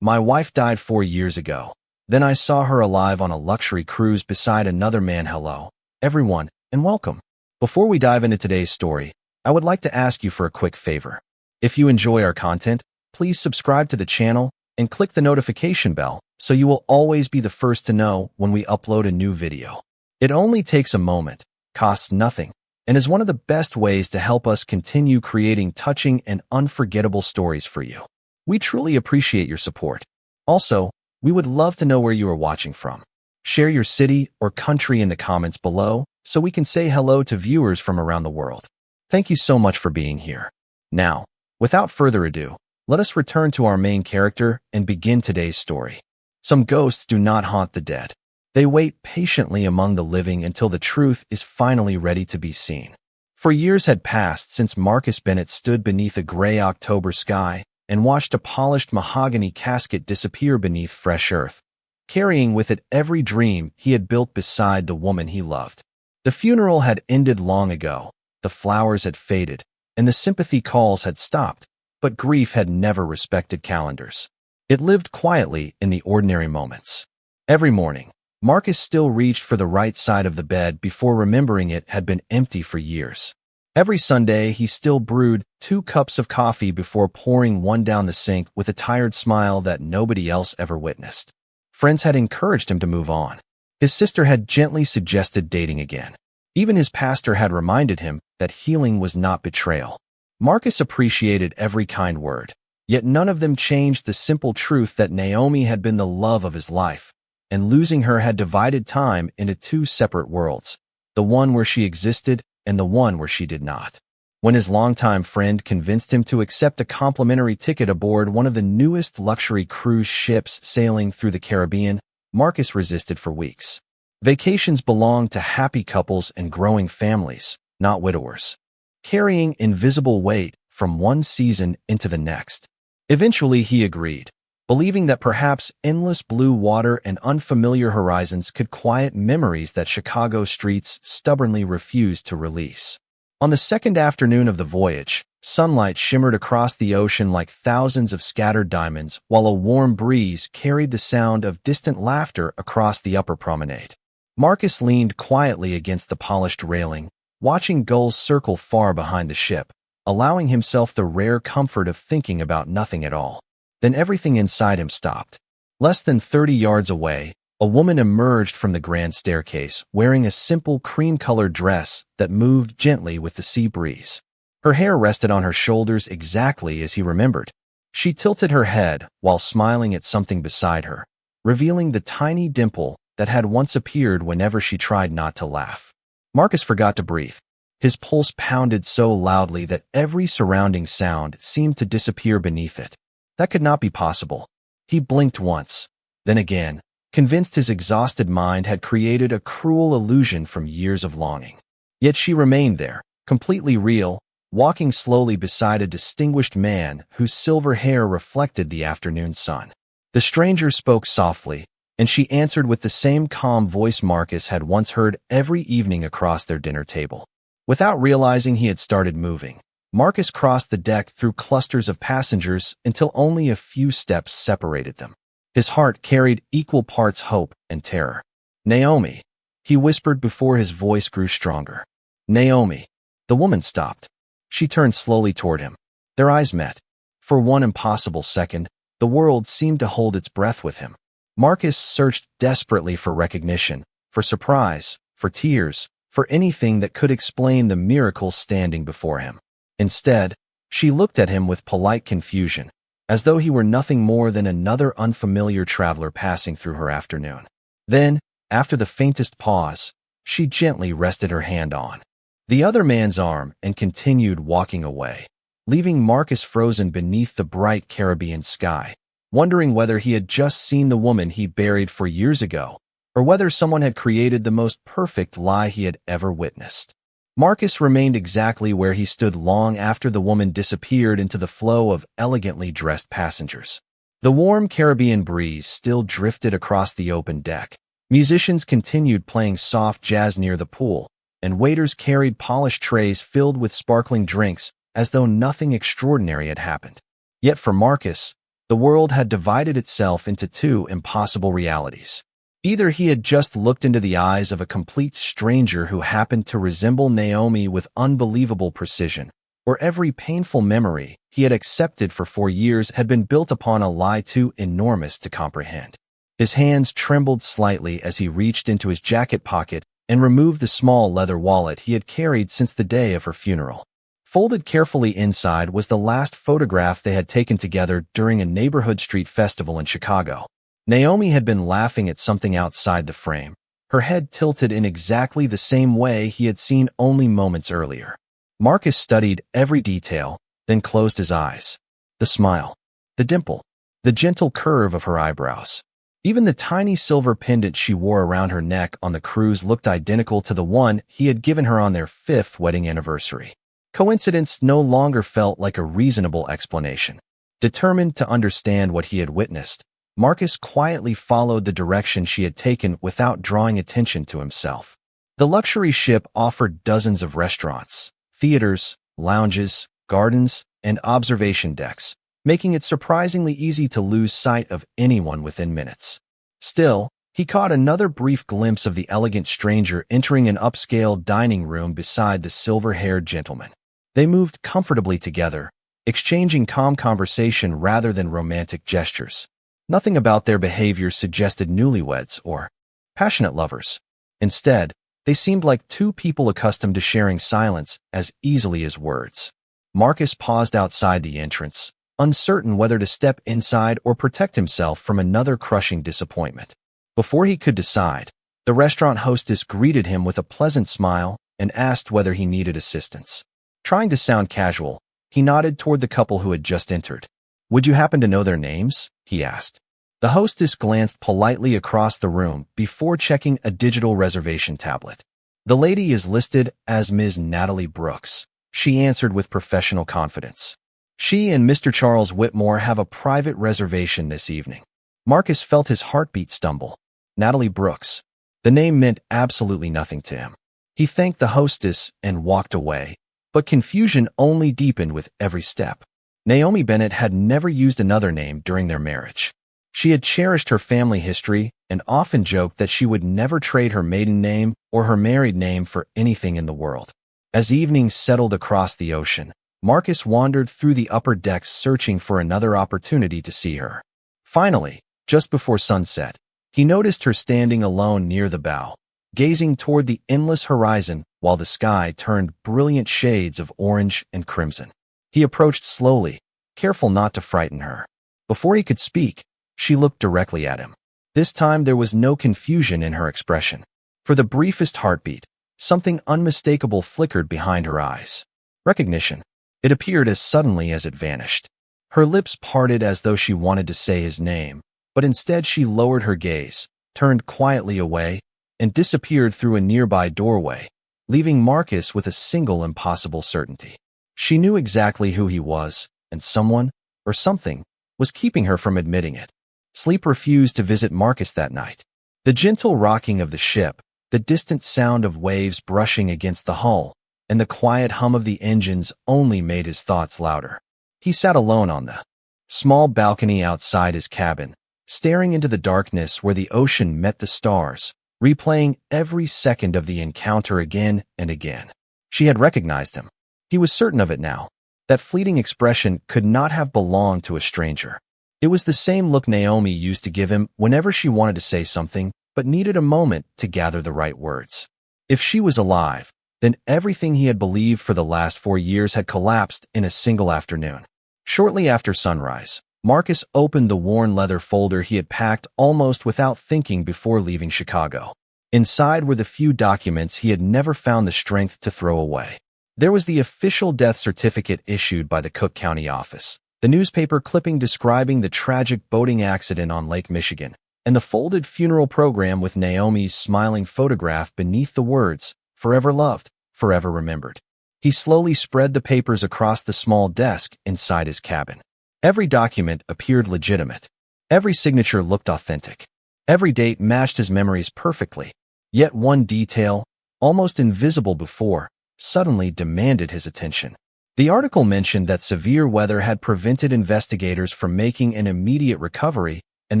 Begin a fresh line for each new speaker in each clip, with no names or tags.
My wife died 4 years ago. Then I saw her alive on a luxury cruise beside another man. Hello, everyone, and welcome. Before we dive into today's story, I would like to ask you for a quick favor. If you enjoy our content, please subscribe to the channel and click the notification bell so you will always be the first to know when we upload a new video. It only takes a moment, costs nothing, and is one of the best ways to help us continue creating touching and unforgettable stories for you. We truly appreciate your support. Also, we would love to know where you are watching from. Share your city or country in the comments below so we can say hello to viewers from around the world. Thank you so much for being here. Now, without further ado, let us return to our main character and begin today's story. Some ghosts do not haunt the dead. They wait patiently among the living until the truth is finally ready to be seen. For years had passed since Marcus Bennett stood beneath a gray October sky and watched a polished mahogany casket disappear beneath fresh earth, carrying with it every dream he had built beside the woman he loved. The funeral had ended long ago, the flowers had faded, and the sympathy calls had stopped, but grief had never respected calendars. It lived quietly in the ordinary moments. Every morning, Marcus still reached for the right side of the bed before remembering it had been empty for years. Every Sunday, he still brewed 2 cups of coffee before pouring one down the sink with a tired smile that nobody else ever witnessed. Friends had encouraged him to move on. His sister had gently suggested dating again. Even his pastor had reminded him that healing was not betrayal. Marcus appreciated every kind word, yet none of them changed the simple truth that Naomi had been the love of his life, and losing her had divided time into 2 separate worlds, the one where she existed and the one where she did not. When his longtime friend convinced him to accept a complimentary ticket aboard one of the newest luxury cruise ships sailing through the Caribbean, Marcus resisted for weeks. Vacations belonged to happy couples and growing families, not widowers, carrying invisible weight from one season into the next. Eventually, he agreed, believing that perhaps endless blue water and unfamiliar horizons could quiet memories that Chicago streets stubbornly refused to release. On the second afternoon of the voyage, sunlight shimmered across the ocean like thousands of scattered diamonds, while a warm breeze carried the sound of distant laughter across the upper promenade. Marcus leaned quietly against the polished railing, watching gulls circle far behind the ship, allowing himself the rare comfort of thinking about nothing at all. Then everything inside him stopped. Less than 30 yards away, a woman emerged from the grand staircase, wearing a simple cream-colored dress that moved gently with the sea breeze. Her hair rested on her shoulders exactly as he remembered. She tilted her head while smiling at something beside her, revealing the tiny dimple that had once appeared whenever she tried not to laugh. Marcus forgot to breathe. His pulse pounded so loudly that every surrounding sound seemed to disappear beneath it. That could not be possible. He blinked once, then again, convinced his exhausted mind had created a cruel illusion from years of longing. Yet she remained there, completely real, walking slowly beside a distinguished man whose silver hair reflected the afternoon sun. The stranger spoke softly, and she answered with the same calm voice Marcus had once heard every evening across their dinner table. Without realizing he had started moving, Marcus crossed the deck through clusters of passengers until only a few steps separated them. His heart carried equal parts hope and terror. "Naomi," he whispered before his voice grew stronger. "Naomi." The woman stopped. She turned slowly toward him. Their eyes met. For one impossible second, the world seemed to hold its breath with him. Marcus searched desperately for recognition, for surprise, for tears, for anything that could explain the miracle standing before him. Instead, she looked at him with polite confusion, as though he were nothing more than another unfamiliar traveler passing through her afternoon. Then, after the faintest pause, she gently rested her hand on the other man's arm and continued walking away, leaving Marcus frozen beneath the bright Caribbean sky, wondering whether he had just seen the woman he buried 4 years ago, or whether someone had created the most perfect lie he had ever witnessed. Marcus remained exactly where he stood long after the woman disappeared into the flow of elegantly dressed passengers. The warm Caribbean breeze still drifted across the open deck. Musicians continued playing soft jazz near the pool, and waiters carried polished trays filled with sparkling drinks as though nothing extraordinary had happened. Yet for Marcus, The world had divided itself into two impossible realities. Either he had just looked into the eyes of a complete stranger who happened to resemble Naomi with unbelievable precision, or every painful memory he had accepted for 4 years had been built upon a lie too enormous to comprehend. His hands trembled slightly as he reached into his jacket pocket and removed the small leather wallet he had carried since the day of her funeral. Folded carefully inside was the last photograph they had taken together during a neighborhood street festival in Chicago. Naomi had been laughing at something outside the frame, her head tilted in exactly the same way he had seen only moments earlier. Marcus studied every detail, then closed his eyes. The smile, the dimple, the gentle curve of her eyebrows. Even the tiny silver pendant she wore around her neck on the cruise looked identical to the one he had given her on their 5th wedding anniversary. Coincidence no longer felt like a reasonable explanation. Determined to understand what he had witnessed, Marcus quietly followed the direction she had taken without drawing attention to himself. The luxury ship offered dozens of restaurants, theaters, lounges, gardens, and observation decks, making it surprisingly easy to lose sight of anyone within minutes. Still, he caught another brief glimpse of the elegant stranger entering an upscale dining room beside the silver-haired gentleman. They moved comfortably together, exchanging calm conversation rather than romantic gestures. Nothing about their behavior suggested newlyweds or passionate lovers. Instead, they seemed like two people accustomed to sharing silence as easily as words. Marcus paused outside the entrance, uncertain whether to step inside or protect himself from another crushing disappointment. Before he could decide, the restaurant hostess greeted him with a pleasant smile and asked whether he needed assistance. Trying to sound casual, he nodded toward the couple who had just entered. "Would you happen to know their names?" he asked. The hostess glanced politely across the room before checking a digital reservation tablet. "The lady is listed as Ms. Natalie Brooks," she answered with professional confidence. "She and Mr. Charles Whitmore have a private reservation this evening." Marcus felt his heartbeat stumble. Natalie Brooks. The name meant absolutely nothing to him. He thanked the hostess and walked away, but confusion only deepened with every step. Naomi Bennett had never used another name during their marriage. She had cherished her family history and often joked that she would never trade her maiden name or her married name for anything in the world. As evening settled across the ocean, Marcus wandered through the upper decks searching for another opportunity to see her. Finally, just before sunset, he noticed her standing alone near the bow, gazing toward the endless horizon while the sky turned brilliant shades of orange and crimson. He approached slowly, careful not to frighten her. Before he could speak, she looked directly at him. This time there was no confusion in her expression. For the briefest heartbeat, something unmistakable flickered behind her eyes. Recognition. It appeared as suddenly as it vanished. Her lips parted as though she wanted to say his name, but instead she lowered her gaze, turned quietly away, and disappeared through a nearby doorway, leaving Marcus with a single impossible certainty. She knew exactly who he was, and someone, or something, was keeping her from admitting it. Sleep refused to visit Marcus that night. The gentle rocking of the ship, the distant sound of waves brushing against the hull, and the quiet hum of the engines only made his thoughts louder. He sat alone on the small balcony outside his cabin, staring into the darkness where the ocean met the stars, replaying every second of the encounter again and again. She had recognized him. He was certain of it now. That fleeting expression could not have belonged to a stranger. It was the same look Naomi used to give him whenever she wanted to say something but needed a moment to gather the right words. If she was alive, then everything he had believed for the last 4 years had collapsed in a single afternoon. Shortly after sunrise, Marcus opened the worn leather folder he had packed almost without thinking before leaving Chicago. Inside were the few documents he had never found the strength to throw away. There was the official death certificate issued by the Cook County office, the newspaper clipping describing the tragic boating accident on Lake Michigan, and the folded funeral program with Naomi's smiling photograph beneath the words, "Forever loved, forever remembered." He slowly spread the papers across the small desk inside his cabin. Every document appeared legitimate. Every signature looked authentic. Every date matched his memories perfectly. Yet one detail, almost invisible before, suddenly demanded his attention. The article mentioned that severe weather had prevented investigators from making an immediate recovery and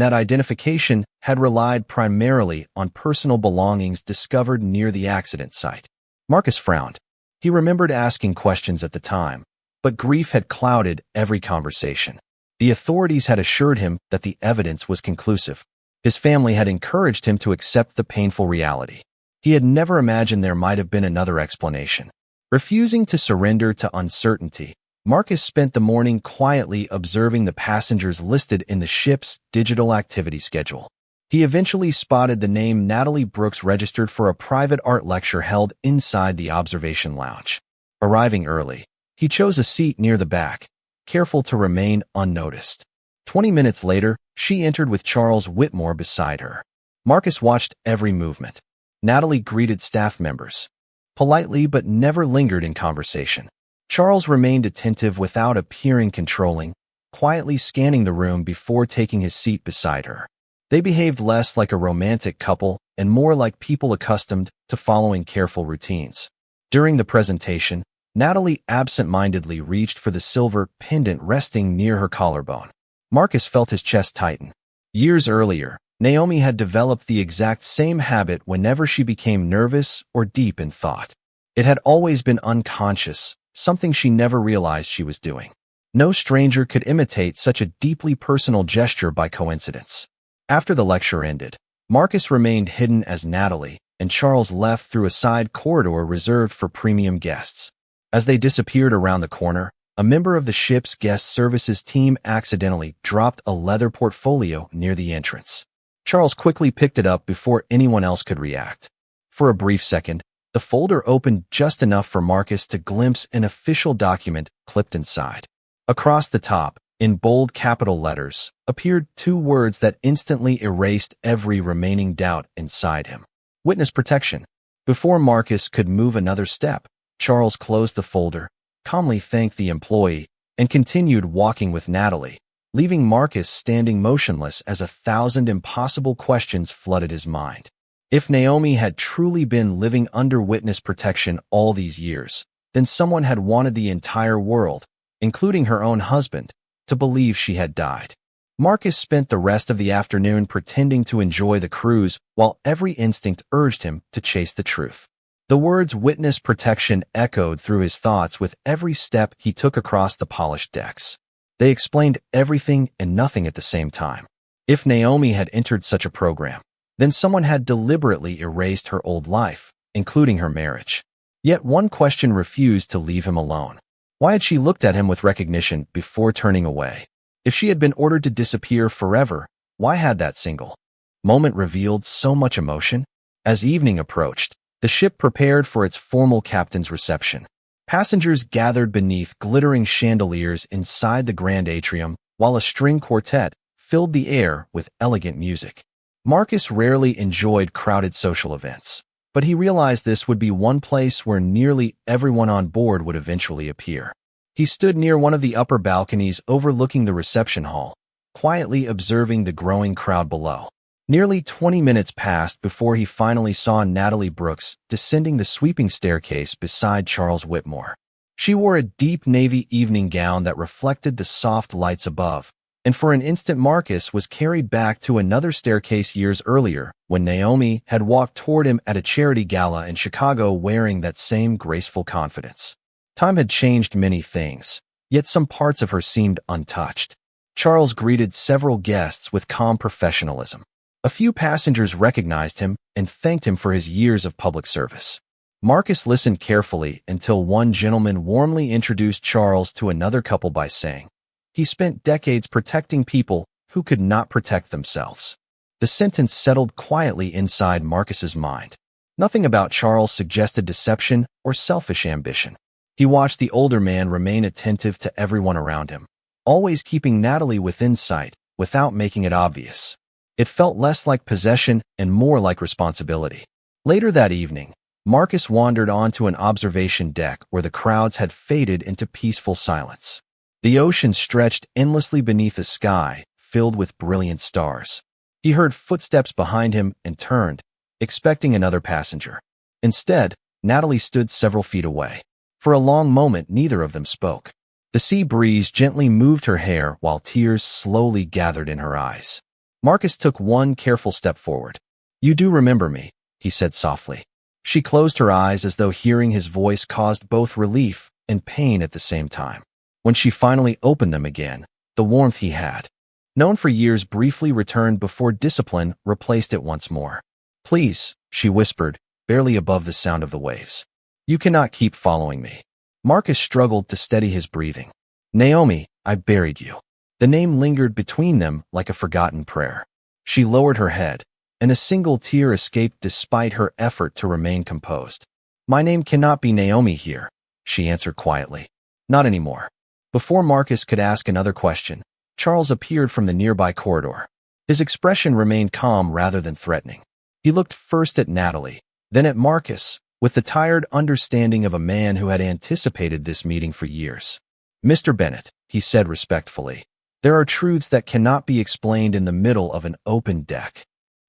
that identification had relied primarily on personal belongings discovered near the accident site. Marcus frowned. He remembered asking questions at the time, but grief had clouded every conversation. The authorities had assured him that the evidence was conclusive. His family had encouraged him to accept the painful reality. He had never imagined there might have been another explanation. Refusing to surrender to uncertainty, Marcus spent the morning quietly observing the passengers listed in the ship's digital activity schedule. He eventually spotted the name Natalie Brooks registered for a private art lecture held inside the observation lounge. Arriving early, he chose a seat near the back, careful to remain unnoticed. 20 minutes later, she entered with Charles Whitmore beside her. Marcus watched every movement. Natalie greeted staff members politely but never lingered in conversation. Charles remained attentive without appearing controlling, quietly scanning the room before taking his seat beside her. They behaved less like a romantic couple and more like people accustomed to following careful routines. During the presentation, Natalie absent-mindedly reached for the silver pendant resting near her collarbone. Marcus felt his chest tighten. Years earlier, Naomi had developed the exact same habit whenever she became nervous or deep in thought. It had always been unconscious, something she never realized she was doing. No stranger could imitate such a deeply personal gesture by coincidence. After the lecture ended, Marcus remained hidden as Natalie, and Charles left through a side corridor reserved for premium guests. As they disappeared around the corner, a member of the ship's guest services team accidentally dropped a leather portfolio near the entrance. Charles quickly picked it up before anyone else could react. For a brief second, the folder opened just enough for Marcus to glimpse an official document clipped inside. Across the top, in bold capital letters, appeared two words that instantly erased every remaining doubt inside him. Witness protection. Before Marcus could move another step, Charles closed the folder, calmly thanked the employee, and continued walking with Natalie, leaving Marcus standing motionless as 1,000 impossible questions flooded his mind. If Naomi had truly been living under witness protection all these years, then someone had wanted the entire world, including her own husband, to believe she had died. Marcus spent the rest of the afternoon pretending to enjoy the cruise while every instinct urged him to chase the truth. The words witness protection echoed through his thoughts with every step he took across the polished decks. They explained everything and nothing at the same time. If Naomi had entered such a program, then someone had deliberately erased her old life, including her marriage. Yet one question refused to leave him alone. Why had she looked at him with recognition before turning away? If she had been ordered to disappear forever, why had that single moment revealed so much emotion? As evening approached, the ship prepared for its formal captain's reception. Passengers gathered beneath glittering chandeliers inside the grand atrium, while a string quartet filled the air with elegant music. Marcus rarely enjoyed crowded social events, but he realized this would be one place where nearly everyone on board would eventually appear. He stood near one of the upper balconies overlooking the reception hall, quietly observing the growing crowd below. Nearly 20 minutes passed before he finally saw Natalie Brooks descending the sweeping staircase beside Charles Whitmore. She wore a deep navy evening gown that reflected the soft lights above, and for an instant Marcus was carried back to another staircase years earlier when Naomi had walked toward him at a charity gala in Chicago wearing that same graceful confidence. Time had changed many things, yet some parts of her seemed untouched. Charles greeted several guests with calm professionalism. A few passengers recognized him and thanked him for his years of public service. Marcus listened carefully until one gentleman warmly introduced Charles to another couple by saying, "He spent decades protecting people who could not protect themselves." The sentence settled quietly inside Marcus's mind. Nothing about Charles suggested deception or selfish ambition. He watched the older man remain attentive to everyone around him, always keeping Natalie within sight without making it obvious. It felt less like possession and more like responsibility. Later that evening, Marcus wandered onto an observation deck where the crowds had faded into peaceful silence. The ocean stretched endlessly beneath a sky filled with brilliant stars. He heard footsteps behind him and turned, expecting another passenger. Instead, Natalie stood several feet away. For a long moment, neither of them spoke. The sea breeze gently moved her hair while tears slowly gathered in her eyes. Marcus took one careful step forward. "You do remember me," he said softly. She closed her eyes as though hearing his voice caused both relief and pain at the same time. When she finally opened them again, the warmth he had known for years briefly returned before discipline replaced it once more. "Please," she whispered, barely above the sound of the waves. "You cannot keep following me." Marcus struggled to steady his breathing. "Naomi, I buried you." The name lingered between them like a forgotten prayer. She lowered her head, and a single tear escaped despite her effort to remain composed. "My name cannot be Naomi here," she answered quietly. "Not anymore." Before Marcus could ask another question, Charles appeared from the nearby corridor. His expression remained calm rather than threatening. He looked first at Natalie, then at Marcus, with the tired understanding of a man who had anticipated this meeting for years. "Mr. Bennett," he said respectfully, "there are truths that cannot be explained in the middle of an open deck."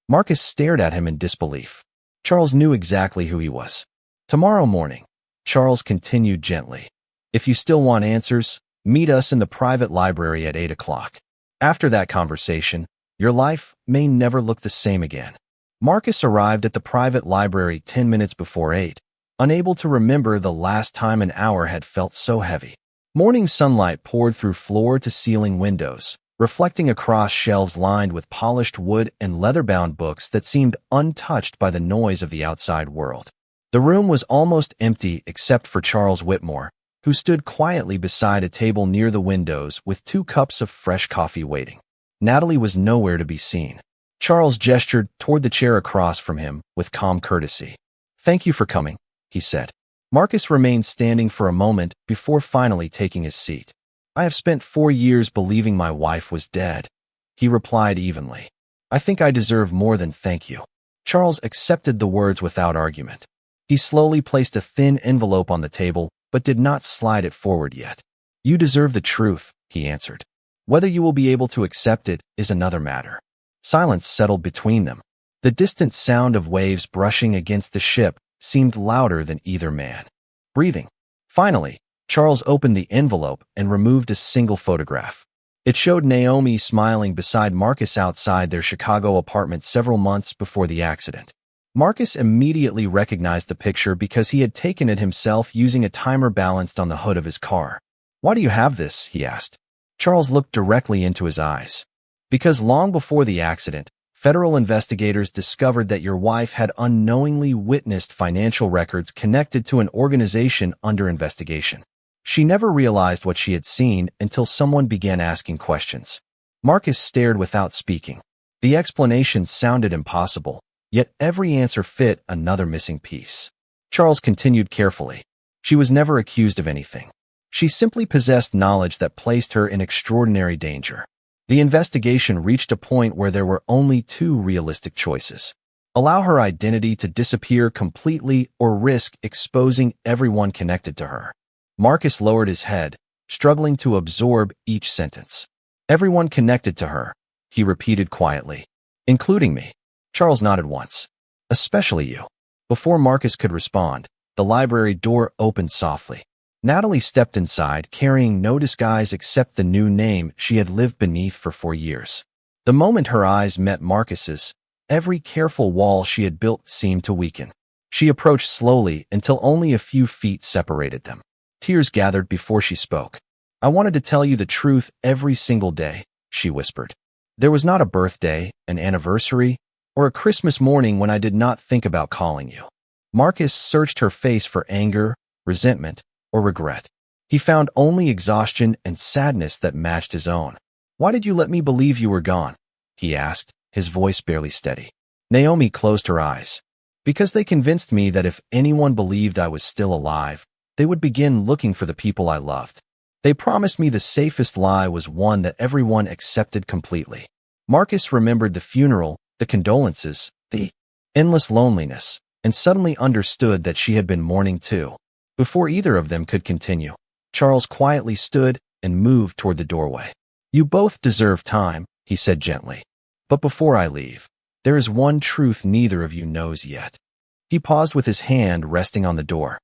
Marcus stared at him in disbelief. Charles knew exactly who he was. "Tomorrow morning," Charles continued gently, "if you still want answers, meet us in the private library at 8 o'clock. After that conversation, your life may never look the same again." Marcus arrived at the private library 10 minutes before 8, unable to remember the last time an hour had felt so heavy. Morning sunlight poured through floor-to-ceiling windows, reflecting across shelves lined with polished wood and leather-bound books that seemed untouched by the noise of the outside world. The room was almost empty except for Charles Whitmore, who stood quietly beside a table near the windows with 2 cups of fresh coffee waiting. Natalie was nowhere to be seen. Charles gestured toward the chair across from him with calm courtesy. "Thank you for coming," he said. Marcus remained standing for a moment before finally taking his seat. "I have spent 4 years believing my wife was dead," he replied evenly. "I think I deserve more than thank you." Charles accepted the words without argument. He slowly placed a thin envelope on the table, but did not slide it forward yet. "You deserve the truth," he answered. "Whether you will be able to accept it is another matter." Silence settled between them. The distant sound of waves brushing against the ship seemed louder than either man. Breathing. Finally, Charles opened the envelope and removed a single photograph. It showed Naomi smiling beside Marcus outside their Chicago apartment several months before the accident. Marcus immediately recognized the picture because he had taken it himself using a timer balanced on the hood of his car. "Why do you have this?" he asked. Charles looked directly into his eyes. "Because long before the accident, federal investigators discovered that your wife had unknowingly witnessed financial records connected to an organization under investigation. She never realized what she had seen until someone began asking questions." Marcus stared without speaking. The explanation sounded impossible, yet every answer fit another missing piece. Charles continued carefully. "She was never accused of anything. She simply possessed knowledge that placed her in extraordinary danger. The investigation reached a point where there were only 2 realistic choices: allow her identity to disappear completely or risk exposing everyone connected to her." Marcus lowered his head, struggling to absorb each sentence. "Everyone connected to her," he repeated quietly. "Including me." Charles nodded once. "Especially you." Before Marcus could respond, the library door opened softly. Natalie stepped inside, carrying no disguise except the new name she had lived beneath for 4 years. The moment her eyes met Marcus's, every careful wall she had built seemed to weaken. She approached slowly until only a few feet separated them. Tears gathered before she spoke. "I wanted to tell you the truth every single day," she whispered. "There was not a birthday, an anniversary, or a Christmas morning when I did not think about calling you." Marcus searched her face for anger, resentment, or regret. He found only exhaustion and sadness that matched his own. "Why did you let me believe you were gone?" he asked, his voice barely steady. Naomi closed her eyes. "Because they convinced me that if anyone believed I was still alive, they would begin looking for the people I loved. They promised me the safest lie was one that everyone accepted completely." Marcus remembered the funeral, the condolences, the endless loneliness, and suddenly understood that she had been mourning too. Before either of them could continue, Charles quietly stood and moved toward the doorway. "You both deserve time," he said gently. "But before I leave, there is one truth neither of you knows yet." He paused with his hand resting on the door.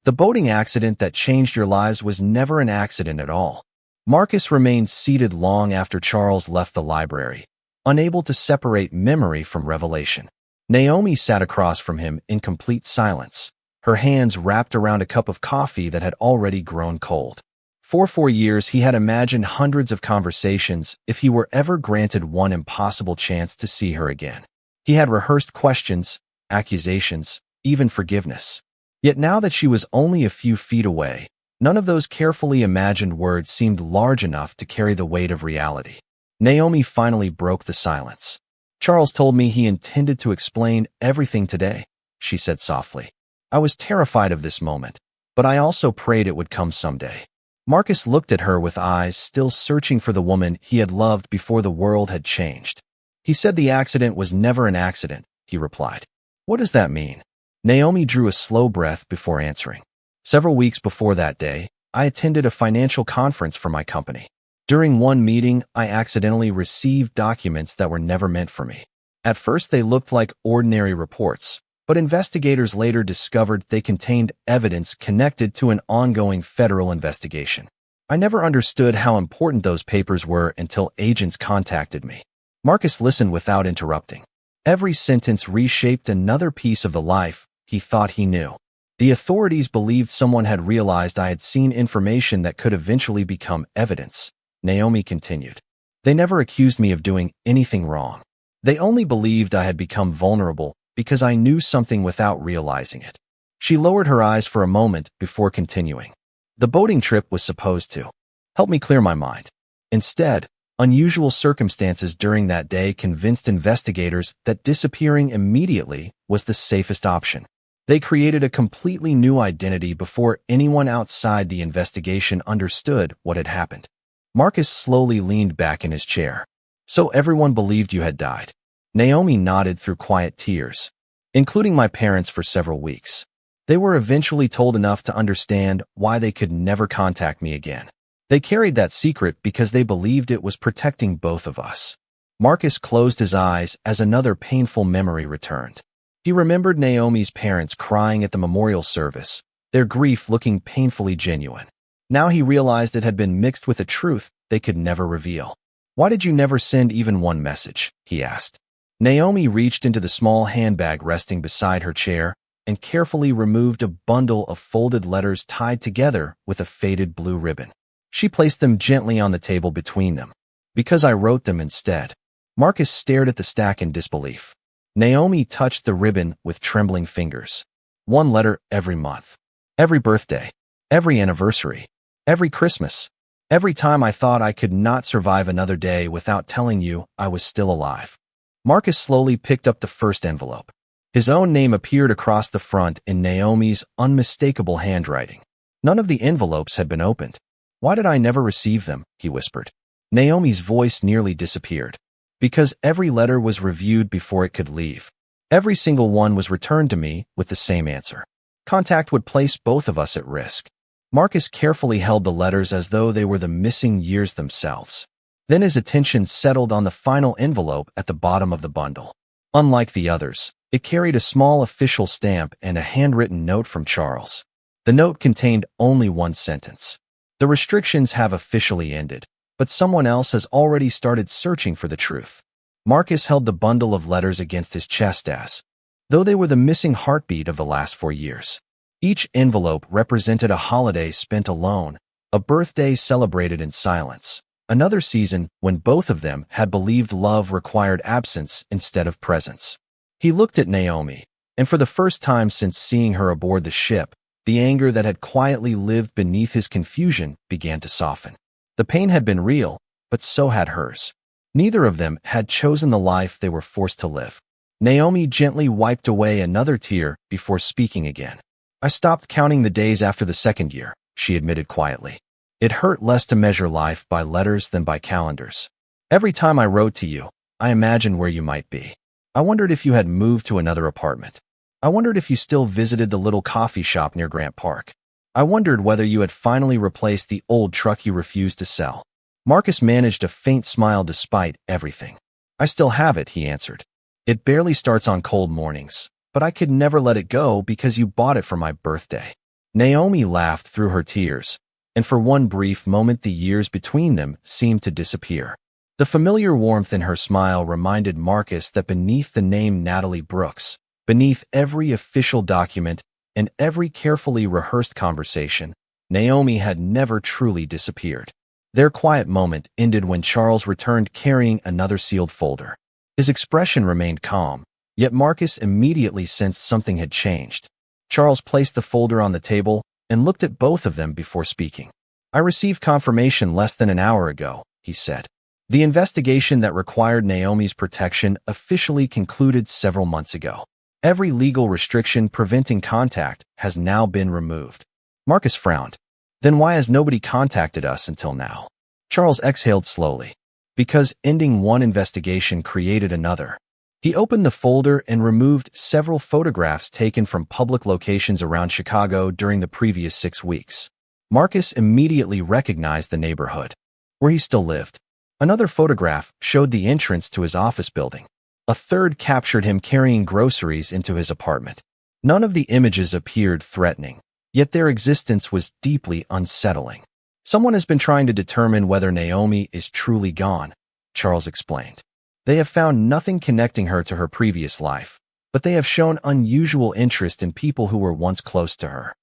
The boating accident that changed your lives was never an accident at all. Marcus remained seated long after Charles left the library, unable to separate memory from revelation. Naomi sat across from him in complete silence, her hands wrapped around a cup of coffee that had already grown cold. For 4 years, he had imagined hundreds of conversations if he were ever granted one impossible chance to see her again. He had rehearsed questions, accusations, even forgiveness. Yet now that she was only a few feet away, none of those carefully imagined words seemed large enough to carry the weight of reality. Naomi finally broke the silence. "Charles told me he intended to explain everything today," she said softly. "I was terrified of this moment, but I also prayed it would come someday." Marcus looked at her with eyes still searching for the woman he had loved before the world had changed. "He said the accident was never an accident," he replied. "What does that mean?" Naomi drew a slow breath before answering. "Several weeks before that day, I attended a financial conference for my company. During one meeting, I accidentally received documents that were never meant for me. At first, they looked like ordinary reports, but investigators later discovered they contained evidence connected to an ongoing federal investigation. I never understood how important those papers were until agents contacted me." Marcus listened without interrupting. Every sentence reshaped another piece of the life he thought he knew. "The authorities believed someone had realized I had seen information that could eventually become evidence," Naomi continued. "They never accused me of doing anything wrong. They only believed I had become vulnerable because I knew something without realizing it." She lowered her eyes for a moment before continuing. "The boating trip was supposed to help me clear my mind. Instead, unusual circumstances during that day convinced investigators that disappearing immediately was the safest option. They created a completely new identity before anyone outside the investigation understood what had happened." Marcus slowly leaned back in his chair. "So everyone believed you had died?" Naomi nodded through quiet tears. "Including my parents for several weeks. They were eventually told enough to understand why they could never contact me again. They carried that secret because they believed it was protecting both of us." Marcus closed his eyes as another painful memory returned. He remembered Naomi's parents crying at the memorial service, their grief looking painfully genuine. Now he realized it had been mixed with a truth they could never reveal. "Why did you never send even one message?" he asked. Naomi reached into the small handbag resting beside her chair and carefully removed a bundle of folded letters tied together with a faded blue ribbon. She placed them gently on the table between them. "Because I wrote them instead." Marcus stared at the stack in disbelief. Naomi touched the ribbon with trembling fingers. "One letter every month. Every birthday. Every anniversary. Every Christmas. Every time I thought I could not survive another day without telling you I was still alive." Marcus slowly picked up the first envelope. His own name appeared across the front in Naomi's unmistakable handwriting. None of the envelopes had been opened. "Why did I never receive them?" he whispered. Naomi's voice nearly disappeared. "Because every letter was reviewed before it could leave. Every single one was returned to me with the same answer. Contact would place both of us at risk." Marcus carefully held the letters as though they were the missing years themselves. Then his attention settled on the final envelope at the bottom of the bundle. Unlike the others, it carried a small official stamp and a handwritten note from Charles. The note contained only one sentence. "The restrictions have officially ended, but someone else has already started searching for the truth." Marcus held the bundle of letters against his chest as though they were the missing heartbeat of the last 4 years. Each envelope represented a holiday spent alone, a birthday celebrated in silence, another season when both of them had believed love required absence instead of presence. He looked at Naomi, and for the first time since seeing her aboard the ship, the anger that had quietly lived beneath his confusion began to soften. The pain had been real, but so had hers. Neither of them had chosen the life they were forced to live. Naomi gently wiped away another tear before speaking again. "I stopped counting the days after the second year," she admitted quietly. "It hurt less to measure life by letters than by calendars. Every time I wrote to you, I imagined where you might be. I wondered if you had moved to another apartment. I wondered if you still visited the little coffee shop near Grant Park. I wondered whether you had finally replaced the old truck you refused to sell." Marcus managed a faint smile despite everything. "I still have it," he answered. "It barely starts on cold mornings, but I could never let it go because you bought it for my birthday." Naomi laughed through her tears, and for one brief moment the years between them seemed to disappear. The familiar warmth in her smile reminded Marcus that beneath the name Natalie Brooks, beneath every official document and every carefully rehearsed conversation, Naomi had never truly disappeared. Their quiet moment ended when Charles returned carrying another sealed folder. His expression remained calm, yet Marcus immediately sensed something had changed. Charles placed the folder on the table and looked at both of them before speaking. "I received confirmation less than an hour ago," he said. "The investigation that required Naomi's protection officially concluded several months ago. Every legal restriction preventing contact has now been removed." Marcus frowned. "Then why has nobody contacted us until now?" Charles exhaled slowly. "Because ending one investigation created another." He opened the folder and removed several photographs taken from public locations around Chicago during the previous 6 weeks. Marcus immediately recognized the neighborhood, where he still lived. Another photograph showed the entrance to his office building. A third captured him carrying groceries into his apartment. None of the images appeared threatening, yet their existence was deeply unsettling. "Someone has been trying to determine whether Naomi is truly gone," Charles explained. "They have found nothing connecting her to her previous life, but they have shown unusual interest in people who were once close to her."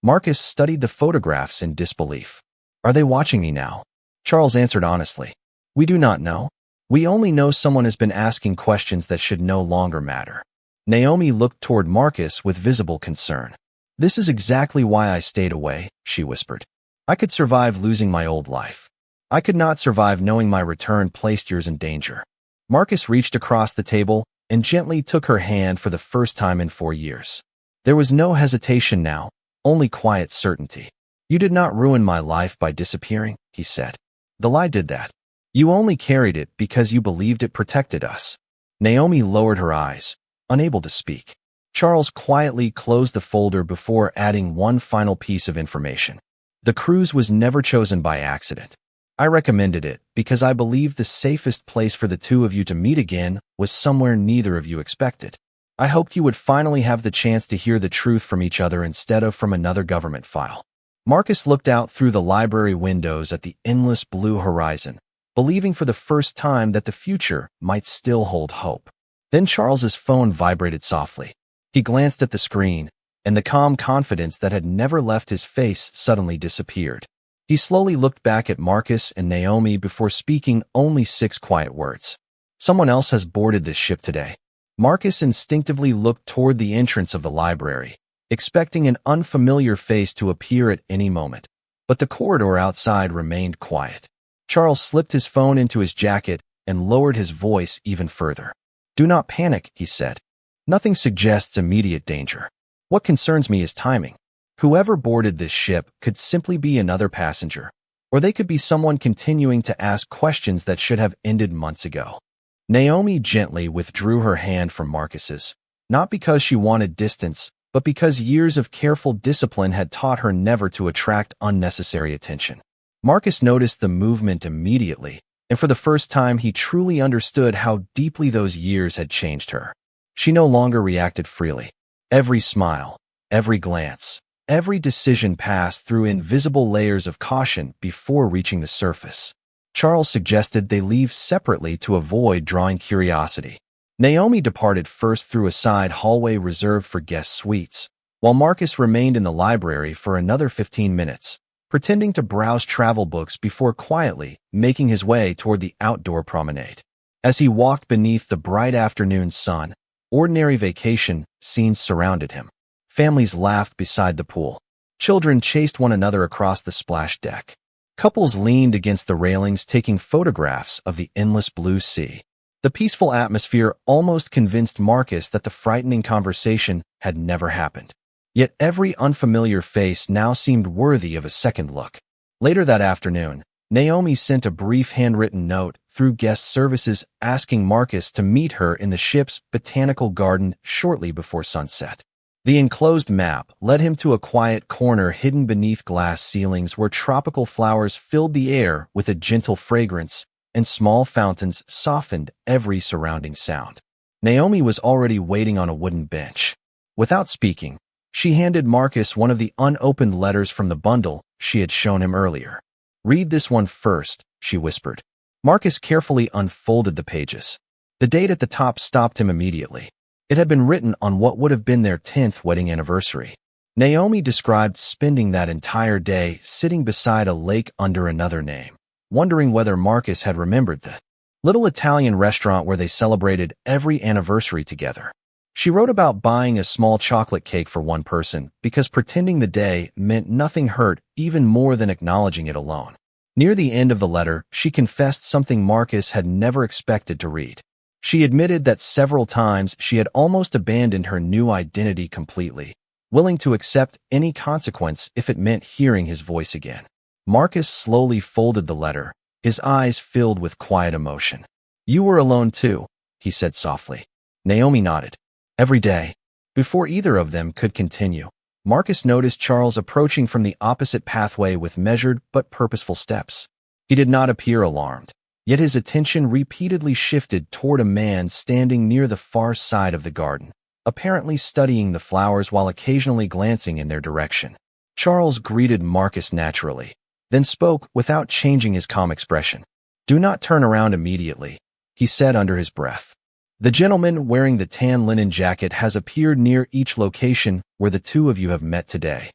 Marcus studied the photographs in disbelief. "Are they watching me now?" Charles answered honestly. "We do not know. We only know someone has been asking questions that should no longer matter." Naomi looked toward Marcus with visible concern. "This is exactly why I stayed away," she whispered. "I could survive losing my old life. I could not survive knowing my return placed yours in danger." Marcus reached across the table and gently took her hand for the first time in 4 years. There was no hesitation now, only quiet certainty. "You did not ruin my life by disappearing," he said. "The lie did that. You only carried it because you believed it protected us." Naomi lowered her eyes, unable to speak. Charles quietly closed the folder before adding one final piece of information. "The cruise was never chosen by accident. I recommended it because I believed the safest place for the two of you to meet again was somewhere neither of you expected. I hoped you would finally have the chance to hear the truth from each other instead of from another government file." Marcus looked out through the library windows at the endless blue horizon, believing for the first time that the future might still hold hope. Then Charles's phone vibrated softly. He glanced at the screen, and the calm confidence that had never left his face suddenly disappeared. He slowly looked back at Marcus and Naomi before speaking only 6 quiet words. "Someone else has boarded this ship today." Marcus instinctively looked toward the entrance of the library, expecting an unfamiliar face to appear at any moment. But the corridor outside remained quiet. Charles slipped his phone into his jacket and lowered his voice even further. "Do not panic," he said. "Nothing suggests immediate danger. What concerns me is timing. Whoever boarded this ship could simply be another passenger, or they could be someone continuing to ask questions that should have ended months ago." Naomi gently withdrew her hand from Marcus's, not because she wanted distance, but because years of careful discipline had taught her never to attract unnecessary attention. Marcus noticed the movement immediately, and for the first time he truly understood how deeply those years had changed her. She no longer reacted freely. Every smile, every glance, every decision passed through invisible layers of caution before reaching the surface. Charles suggested they leave separately to avoid drawing curiosity. Naomi departed first through a side hallway reserved for guest suites, while Marcus remained in the library for another 15 minutes, pretending to browse travel books before quietly making his way toward the outdoor promenade. As he walked beneath the bright afternoon sun, ordinary vacation scenes surrounded him. Families laughed beside the pool. Children chased one another across the splash deck. Couples leaned against the railings taking photographs of the endless blue sea. The peaceful atmosphere almost convinced Marcus that the frightening conversation had never happened. Yet every unfamiliar face now seemed worthy of a second look. Later that afternoon, Naomi sent a brief handwritten note through guest services asking Marcus to meet her in the ship's botanical garden shortly before sunset. The enclosed map led him to a quiet corner hidden beneath glass ceilings where tropical flowers filled the air with a gentle fragrance and small fountains softened every surrounding sound. Naomi was already waiting on a wooden bench. Without speaking, She handed Marcus one of the unopened letters from the bundle she had shown him earlier. "Read this one first," she whispered. Marcus carefully unfolded the pages. The date at the top stopped him immediately. It had been written on what would have been their 10th wedding anniversary. Naomi described spending that entire day sitting beside a lake under another name, wondering whether Marcus had remembered the little Italian restaurant where they celebrated every anniversary together. She wrote about buying a small chocolate cake for one person because pretending the day meant nothing hurt even more than acknowledging it alone. Near the end of the letter, she confessed something Marcus had never expected to read. She admitted that several times she had almost abandoned her new identity completely, willing to accept any consequence if it meant hearing his voice again. Marcus slowly folded the letter, his eyes filled with quiet emotion. "You were alone too," he said softly. Naomi nodded. "Every day." Before either of them could continue, Marcus noticed Charles approaching from the opposite pathway with measured but purposeful steps. He did not appear alarmed, yet his attention repeatedly shifted toward a man standing near the far side of the garden, apparently studying the flowers while occasionally glancing in their direction. Charles greeted Marcus naturally, then spoke without changing his calm expression. "Do not turn around immediately," he said under his breath. "The gentleman wearing the tan linen jacket has appeared near each location where the two of you have met today."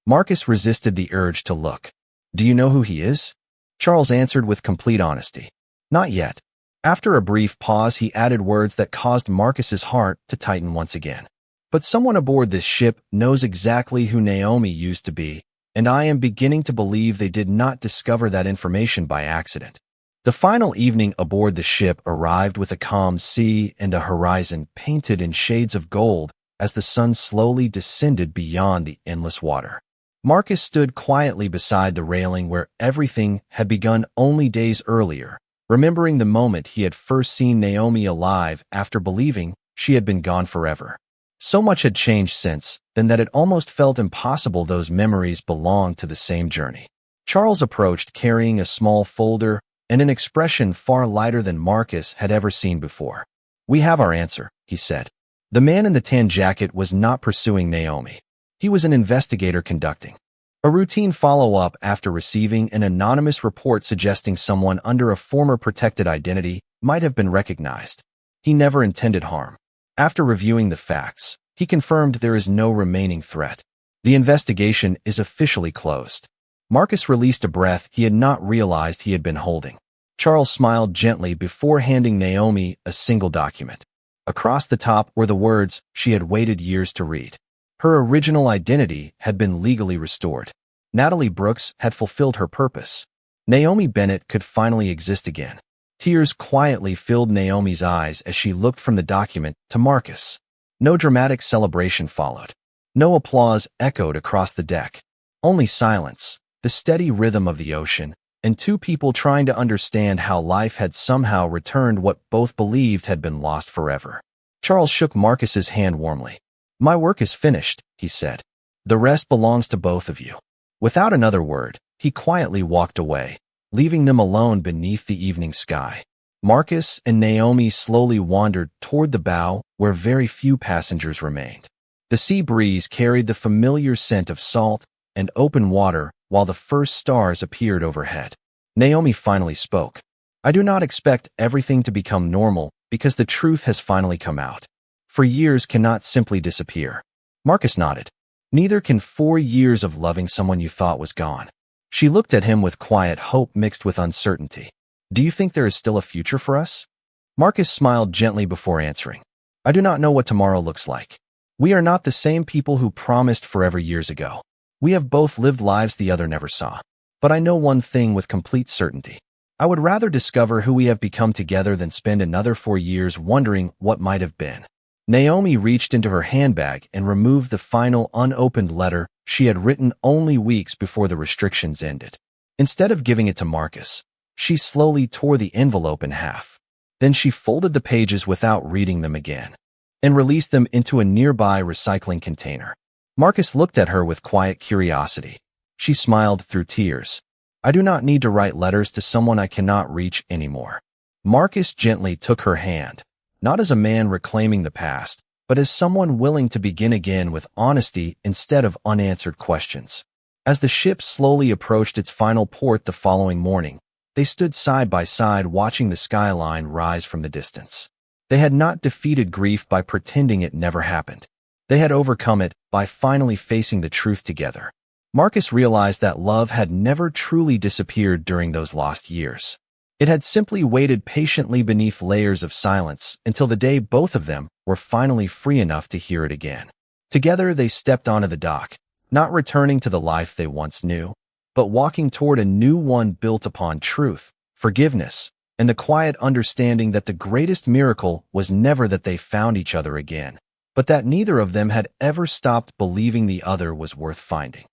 Marcus resisted the urge to look. "Do you know who he is?" Charles answered with complete honesty. "Not yet." After a brief pause, he added words that caused Marcus's heart to tighten once again. "But someone aboard this ship knows exactly who Naomi used to be, and I am beginning to believe they did not discover that information by accident." The final evening aboard the ship arrived with a calm sea and a horizon painted in shades of gold as the sun slowly descended beyond the endless water. Marcus stood quietly beside the railing where everything had begun only days earlier, remembering the moment he had first seen Naomi alive after believing she had been gone forever. So much had changed since then that it almost felt impossible those memories belonged to the same journey. Charles approached carrying a small folder and an expression far lighter than Marcus had ever seen before. "We have our answer," he said. The man in the tan jacket was not pursuing Naomi. He was an investigator conducting a routine follow-up after receiving an anonymous report suggesting someone under a former protected identity might have been recognized. He never intended harm. After reviewing the facts, he confirmed there is no remaining threat. The investigation is officially closed. Marcus released a breath he had not realized he had been holding. Charles smiled gently before handing Naomi a single document. Across the top were the words she had waited years to read. Her original identity had been legally restored. Natalie Brooks had fulfilled her purpose. Naomi Bennett could finally exist again. Tears quietly filled Naomi's eyes as she looked from the document to Marcus. No dramatic celebration followed. No applause echoed across the deck. Only silence, the steady rhythm of the ocean, and two people trying to understand how life had somehow returned what both believed had been lost forever. Charles shook Marcus's hand warmly. "My work is finished," he said. "The rest belongs to both of you." Without another word, he quietly walked away, leaving them alone beneath the evening sky. Marcus and Naomi slowly wandered toward the bow where very few passengers remained. The sea breeze carried the familiar scent of salt and open water while the first stars appeared overhead. Naomi finally spoke. "I do not expect everything to become normal because the truth has finally come out. For years cannot simply disappear." Marcus nodded. "Neither can 4 years of loving someone you thought was gone." She looked at him with quiet hope mixed with uncertainty. "Do you think there is still a future for us?" Marcus smiled gently before answering. "I do not know what tomorrow looks like. We are not the same people who promised forever years ago. We have both lived lives the other never saw. But I know one thing with complete certainty. I would rather discover who we have become together than spend another 4 years wondering what might have been." Naomi reached into her handbag and removed the final unopened letter she had written only weeks before the restrictions ended. Instead of giving it to Marcus, she slowly tore the envelope in half. Then she folded the pages without reading them again and released them into a nearby recycling container. Marcus looked at her with quiet curiosity. She smiled through tears. "I do not need to write letters to someone I cannot reach anymore." Marcus gently took her hand, not as a man reclaiming the past, but as someone willing to begin again with honesty instead of unanswered questions. As the ship slowly approached its final port the following morning, they stood side by side watching the skyline rise from the distance. They had not defeated grief by pretending it never happened. They had overcome it by finally facing the truth together. Marcus realized that love had never truly disappeared during those lost years. It had simply waited patiently beneath layers of silence until the day both of them were finally free enough to hear it again. Together they stepped onto the dock, not returning to the life they once knew, but walking toward a new one built upon truth, forgiveness, and the quiet understanding that the greatest miracle was never that they found each other again, but that neither of them had ever stopped believing the other was worth finding.